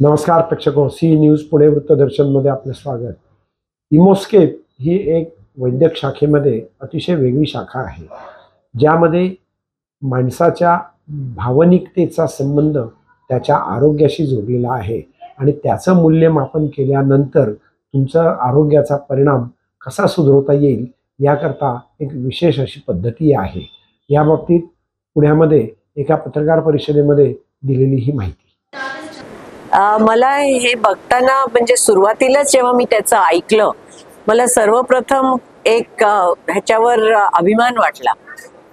नमस्कार प्रेक्षको, C news Pune वृत्तदर्शनमध्ये आपलं स्वागत। इमोस्केप ही एक वैद्यक शाखेमध्ये अतिशय वेगळी शाखा आहे, ज्यामध्ये माणसाच्या भावनिकतेचा संबंध त्याच्या आरोग्याशी जोडलेला आहे आणि त्याचं मूल्यमापन केल्यानंतर तुमच्या आरोग्याचा परिणाम कसा सुधारता येईल याकरता एक विशेष अशी पद्धती आहे। या बाबतीत पुण्यामध्ये एका पत्रकार परिषदेमध्ये दिलेली ही माहिती। मला हे बघताना म्हणजे सुरुवातीलाच जेव्हा मी त्याचं ऐकलं, मला सर्वप्रथम एक ह्याच्यावर अभिमान वाटला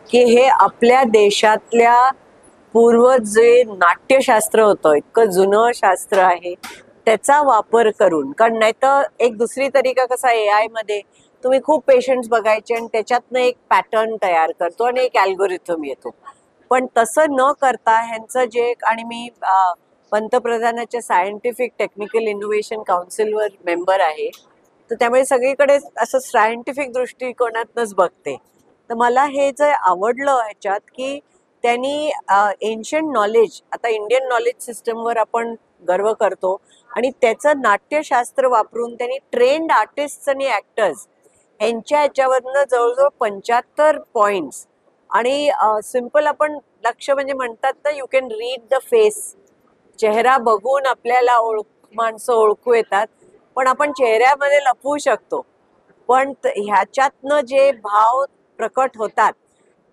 की हे आपल्या देशातल्या पूर्वज जे नाट्यशास्त्र होतं, इतकं जुनं शास्त्र आहे, त्याचा वापर करून, कारण नाहीतर एक दुसरी तरीका कसा AI मध्ये तुम्ही खूप पेशंट्स बघायचे आणि त्याच्यातनं एक पॅटर्न तयार करतो आणि एक अल्गोरिथम येतो, पण तसं न करता ह्यांचं जे, आणि मी पंतप्रधानाच्या सायंटिफिक टेक्निकल इनोव्हेशन काउन्सिलवर मेंबर आहे, तर त्यामुळे सगळीकडे असं सायंटिफिक दृष्टिकोनातनंच बघते। तर मला हे जे आवडलं ह्याच्यात की त्यांनी एन्शंट नॉलेज, आता इंडियन नॉलेज सिस्टमवर आपण गर्व करतो, आणि त्याचं नाट्यशास्त्र वापरून त्यांनी ट्रेंड आर्टिस्ट आणि ॲक्टर्स यांच्या ह्याच्यावरनं जवळजवळ 75 पॉइंट्स, आणि सिम्पल आपण लक्ष म्हणजे म्हणतात ना, you can read the face, चेहरा बघून आपल्याला माणसं ओळखू येतात, पण आपण चेहऱ्यामध्ये लपवू शकतो, पण ह्याच्यातनं जे भाव प्रकट होतात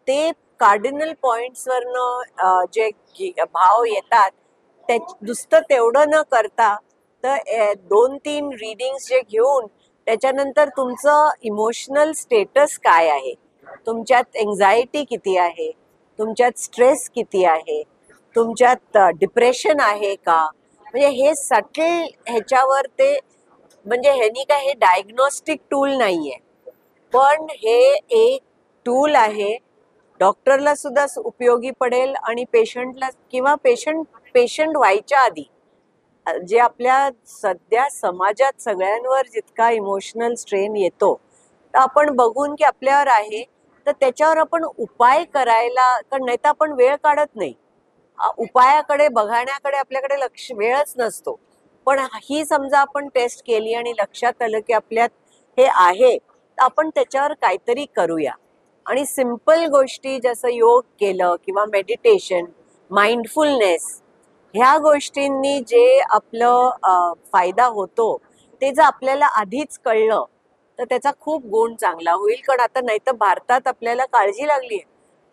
ते कार्डिनल पॉइंट्सवरनं जे भाव येतात, ते नुसतं तेवढं न करता तर 2-3 रीडिंग्स जे घेऊन त्याच्यानंतर तुमचं इमोशनल स्टेटस काय आहे, तुमच्यात एन्झायटी किती आहे, तुमच्यात स्ट्रेस किती आहे, तुमच्यात डिप्रेशन आहे का, म्हणजे हे सटल ह्याच्यावर ते, म्हणजे ह्यानी काय हे डायग्नोस्टिक टूल नाहीये, पण हे एक टूल आहे, डॉक्टरला सुद्धा उपयोगी पडेल आणि पेशंटला, किंवा पेशंट व्हायच्या आधी जे आपल्या सध्या समाजात सगळ्यांवर जितका इमोशनल स्ट्रेन येतो, तर आपण बघून की आपल्यावर आहे, तर त्याच्यावर आपण उपाय करायला, कारण नाही तर आपण वेळ काढत नाही, उपायाकडे बघण्याकडे आपल्याकडे वेळच नसतो, पण ही समजा आपण टेस्ट केली आणि लक्षात आलं की आपल्यात हे आहे, तर आपण त्याच्यावर काहीतरी करूया। आणि सिंपल गोष्टी जसं योग केलं किंवा मेडिटेशन, माइंडफुलनेस, ह्या गोष्टींनी जे आपलं फायदा होतो ते जर आपल्याला आधीच कळलं तर त्याचा खूप गुण चांगला होईल। कारण आता नाही तर भारतात आपल्याला काळजी लागली आहे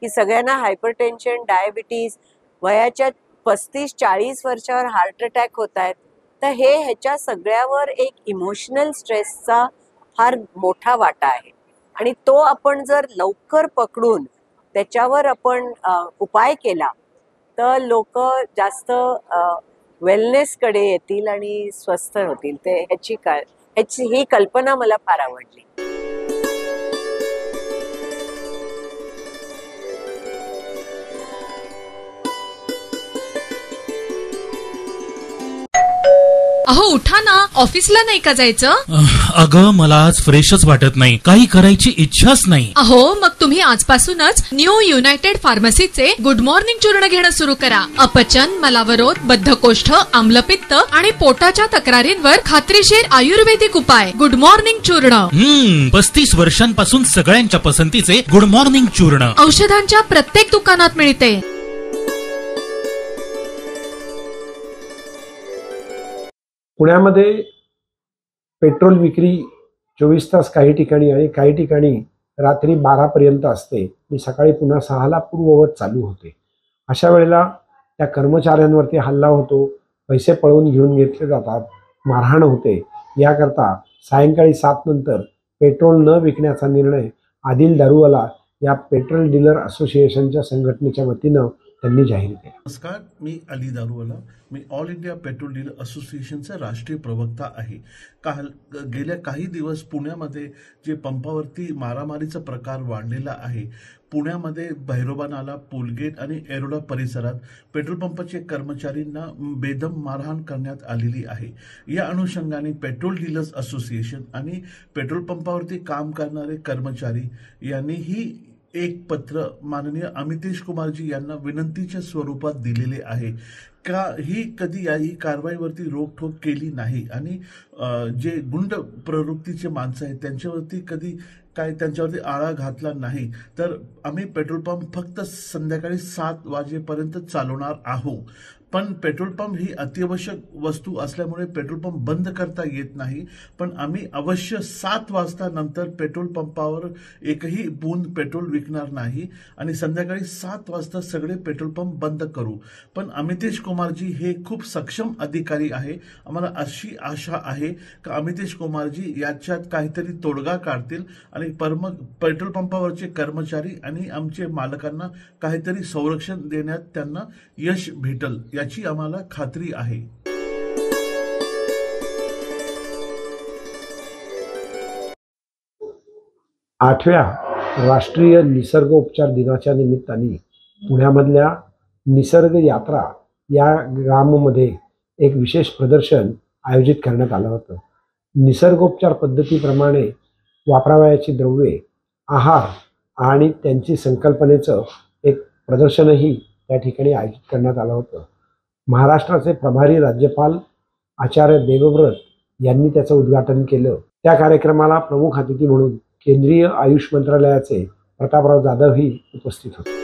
की सगळ्यांना हायपरटेन्शन, डायबिटीज, वयाच्या 35-40 वर्षावर हार्ट अटॅक होत आहेत, तर हे ह्याच्या सगळ्यावर एक इमोशनल स्ट्रेसचा फार मोठा वाटा आहे, आणि तो आपण जर लवकर पकडून त्याच्यावर आपण उपाय केला तर लोक जास्त वेलनेसकडे येतील आणि स्वस्थ होतील। ते ह्याची ही कल्पना मला फार आवडली। अहो उठा ना, ऑफिसला नाही का जायचं? अगं मला आज फ्रेशच वाटत नाही, काही करायची इच्छाच नाही। अहो मग तुम्ही आजपासूनच न्यू युनायटेड फार्मसीचे गुड मॉर्निंग चूर्ण घेणं सुरू करा। अपचन, मलावरोध, बद्धकोष्ठ, आम्लपित्त आणि पोटाच्या तक्रारींवर खात्रीशीर आयुर्वेदिक उपाय गुड मॉर्निंग चूर्ण। 35 वर्षांपासून सगळ्यांच्या पसंतीचे गुड मॉर्निंग चूर्ण औषधांच्या प्रत्येक दुकानात मिळते। पुण्यामध्ये पेट्रोल विक्री 24 तास काही ठिकाणी आणि काही ठिकाणी रात्री 12 पर्यंत असते, मी सकाळी पुन्हा 6ला पूर्ववत चालू होते। अशा वेळेला त्या कर्मचाऱ्यांवरती हल्ला होतो, पैसे पळवून घेऊन घेतले जातात, मारहाण होते। याकरता सायंकाळी 7 नंतर पेट्रोल न विकण्याचा निर्णय आदिल दारूवाला या पेट्रोल डीलर असोसिएशनच्या संघटनेच्या वतीनं त्यांनी जाहीर केला। नमस्कार, मी अली दारूवाला, मी ऑल इंडिया पेट्रोल डीलर असोसिएशनचा राष्ट्रीय प्रवक्ता आहे। गेल्या काही दिवस पुण्यामध्ये जे पंपावरती मारामारीचा प्रकार वाढलेला आहे, पुण्यामध्ये भैरोबा नाला, पुलगेट आणि एरोडा परिसरात पेट्रोल पंपाचे कर्मचारींना बेदम मारहाण करण्यात आलेली आहे। या अनुषंगाने पेट्रोल डीलर्स असोसिएशन आणि पेट्रोल पंपावरती काम करणारे कर्मचारी यांनी ही एक पत्र माननीय अमितेश कुमारजी यांना विनंतीच्या स्वरूपात दिलेले आहे का ही कधी ही कारवाईवरती रोकठोक केली नाही आणि जे गुंड प्रवृत्तीचे माणसं आहेत त्यांच्यावरती कधी त्यांच्यावरती आळा घातला नाही, तर आम्ही पेट्रोल पंप फक्त संध्याकाळी 7 वाजेपर्यंत चालवणार आहोत. पण पेट्रोल पंप ही अत्यावश्यक वस्तू असल्यामुळे पेट्रोल पंप बंद करता येत नाही. पण आम्ही अवश्य 7 वाजता नंतर पेट्रोल पंपावर एकही बूंद पेट्रोल विकणार नाही आणि संध्याकाळी 7 वाजता सगळे पेट्रोल पंप बंद करू. पण अमितेश कुमारजी हे खूप सक्षम अधिकारी आहे. आम्हाला अशी आशा आहे की अमितेश कुमारजी याच्यात काहीतरी तोडगा काढतील आणि पेट्रोल पंपावरचे कर्मचारी आणि आमचे मालकांना काहीतरी संरक्षण देण्यात त्यांना यश भेटल याची आम्हाला खात्री आहे. आठव्या राष्ट्रीय निसर्गोपचार दिनाच्या निमित्ताने पुण्यामधल्या निसर्ग यात्रा या ग्राममध्ये एक विशेष प्रदर्शन आयोजित करण्यात आलं होतं. निसर्गोपचार पद्धतीप्रमाणे वापरावयाची द्रव्ये, आहार आणि त्यांची संकल्पनेचं एक प्रदर्शनही त्या ठिकाणी आयोजित करण्यात आलं होतं. महाराष्ट्राचे प्रभारी राज्यपाल आचार्य देवव्रत यांनी त्याचं उद्घाटन केलं. त्या कार्यक्रमाला प्रमुख अतिथी म्हणून केंद्रीय आयुष मंत्रालयाचे प्रतापराव जाधवही उपस्थित होते.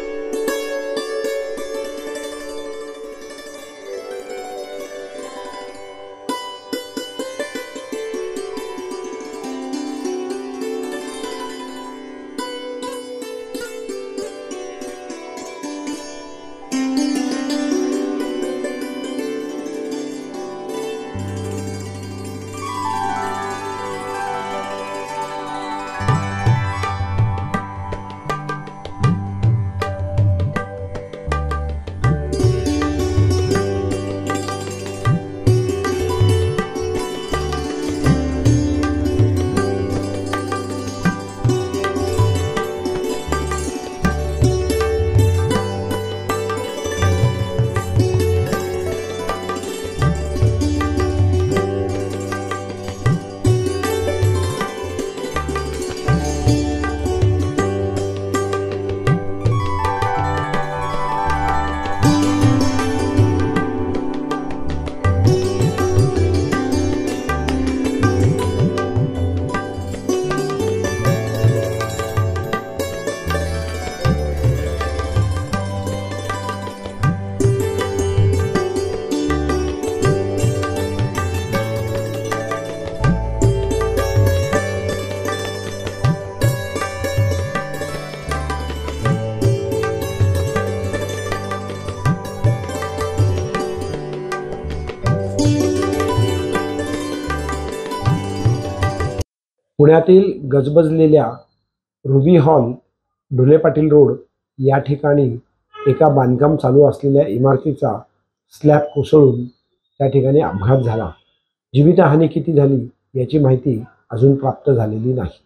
पुण्यातील गजबजलेल्या ruby hall, Dhole Patil road या ठिकाणी एका बांधकाम चालू असलेल्या इमारतीचा स्लॅब कोसळून त्या ठिकाणी अपघात झाला. जीवितहानी किती झाली याची माहिती अजून प्राप्त झालेली नाही.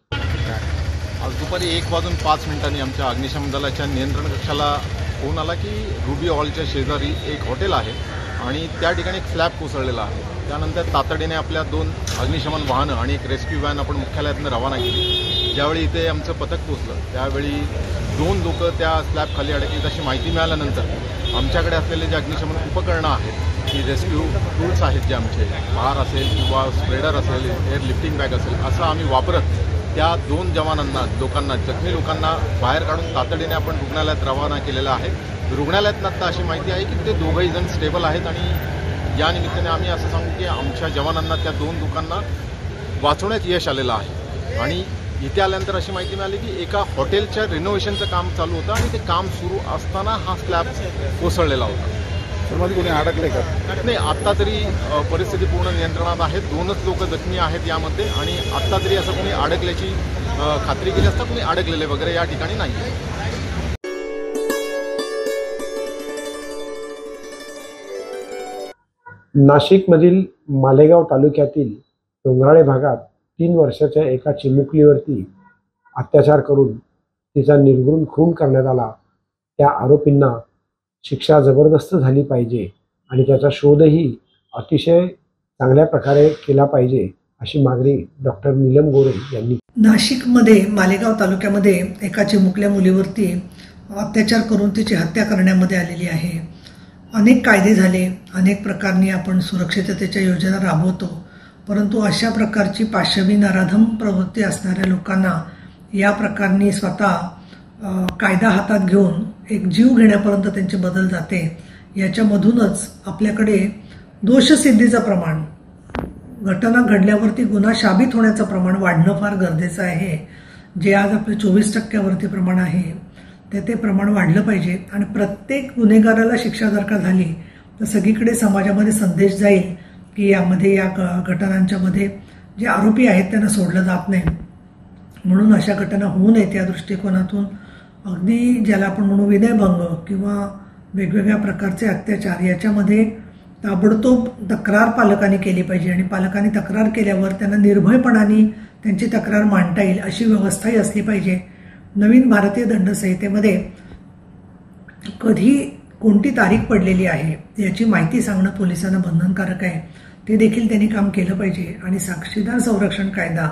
आज दुपारी 1:05 आमच्या अग्निशमन दलाच्या नियंत्रण कक्षाला फोन आला की रुबी हॉलच्या शेजारी एक हॉटेल आहे आणि त्या ठिकाणी एक स्लॅब कोसळलेला आहे. त्यानंतर तातडीने आपल्या 2 अग्निशमन वाहनं आणि एक रेस्क्यू व्हॅन आपण मुख्यालयातून रवाना केली. ज्यावेळी इथे आमचं पथक पोहोचलं त्यावेळी 2 लोक त्या स्लॅबखाली अडकलीत अशी माहिती मिळाल्यानंतर आमच्याकडे असलेले जे अग्निशमन उपकरणं आहेत, की रेस्क्यू टूल्स आहेत जे आमचे भार असेल किंवा स्प्रेडर असेल, एअर लिफ्टिंग बॅग असेल, असं आम्ही वापरत त्या 2 जवानांना जखमी लोकांना बाहेर काढून तातडीने आपण रुग्णालयात रवाना केलेलं आहे. रुग्णालयात आता अशी माहिती आहे की ते 2घंही जण स्टेबल आहेत आणि या निमित्ताने आम्ही असं सांगू की आमच्या जवानांना त्या 2 लोकांना वाचवण्यात यश आलेलं आहे. आणि इथे आल्यानंतर अशी माहिती मिळाली की एका हॉटेलच्या रिनोव्हेशनचं काम चालू होतं आणि ते काम सुरू असताना हा स्लॅब कोसळलेला होता. त्यामध्ये कोणी अडकले का? नाही, आत्ता तरी परिस्थिती पूर्ण नियंत्रणात आहे. 2च लोक जखमी आहेत यामध्ये आणि आत्ता तरी असं कोणी अडकल्याची खात्री केली असता कोणी अडकलेले वगैरे या ठिकाणी नाही आहे. नाशिकमधील मालेगाव तालुक्यातील डोंगराळे भागात 3 वर्षाच्या एका चिमुकलीवरती अत्याचार करून तिचा निर्घृण खून करण्यात आला. त्या आरोपींना शिक्षा जबरदस्त झाली पाहिजे आणि त्याचा शोधही अतिशय चांगल्या प्रकारे केला पाहिजे अशी मागणी डॉक्टर नीलम गोरे यांनी. नाशिकमध्ये मालेगाव तालुक्यामध्ये एका चिमुकल्या मुलीवरती अत्याचार करून तिची हत्या करण्यामध्ये आलेली आहे. अनेक कायदे झाले, अनेक प्रकारनी आपण सुरक्षिततेच्या योजना राबवतो, परंतु अशा प्रकारची पाशवी नराधम प्रवृत्ती असणाऱ्या लोकांना या प्रकारनी स्वतः कायदा हातात घेऊन एक जीव घेण्यापर्यंत त्यांचे बदल जाते. याच्यामधूनच आपल्याकडे दोषसिद्धीचं प्रमाण, घटना घडल्यावरती गुन्हा साबित होण्याचं प्रमाण वाढणं फार गरजेचं आहे. जे आज आपले 24% प्रमाण आहे ते प्रमाण वाढलं पाहिजे. आणि प्रत्येक गुन्हेगाराला शिक्षा जर का झाली तर सगळीकडे समाजामध्ये संदेश जाईल की यामध्ये या घटनांच्या मध्ये जे आरोपी आहेत त्यांना सोडलं जात नाही. म्हणून अशा घटना होऊ नयेत या दृष्टिकोनातून अगदी ज्याला आपण म्हणू विनयभंग किंवा वेगवेगळ्या प्रकारचे अत्याचार याच्यामध्ये ताबडतोब तक्रार पालकांनी केली पाहिजे आणि पालकांनी तक्रार केल्यावर त्यांना निर्भयपणाने त्यांची तक्रार मांडता येईल अशी व्यवस्थाही असली पाहिजे. नवीन भारतीय दंडसंहितेमध्ये कधी कोणती तारीख पडलेली आहे याची माहिती सांगणं पोलिसांना बंधनकारक आहे. ते देखील त्यांनी काम केलं पाहिजे. आणि साक्षीदार संरक्षण कायदा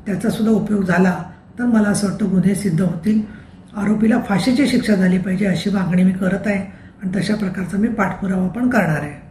त्याचा सुद्धा उपयोग झाला तर मला असं वाटतं गुन्हे सिद्ध होतील. आरोपीला फाशीची शिक्षा झाली पाहिजे अशी मागणी मी करत आहे आणि तशा प्रकारचा मी पाठपुरावा पण करणार आहे.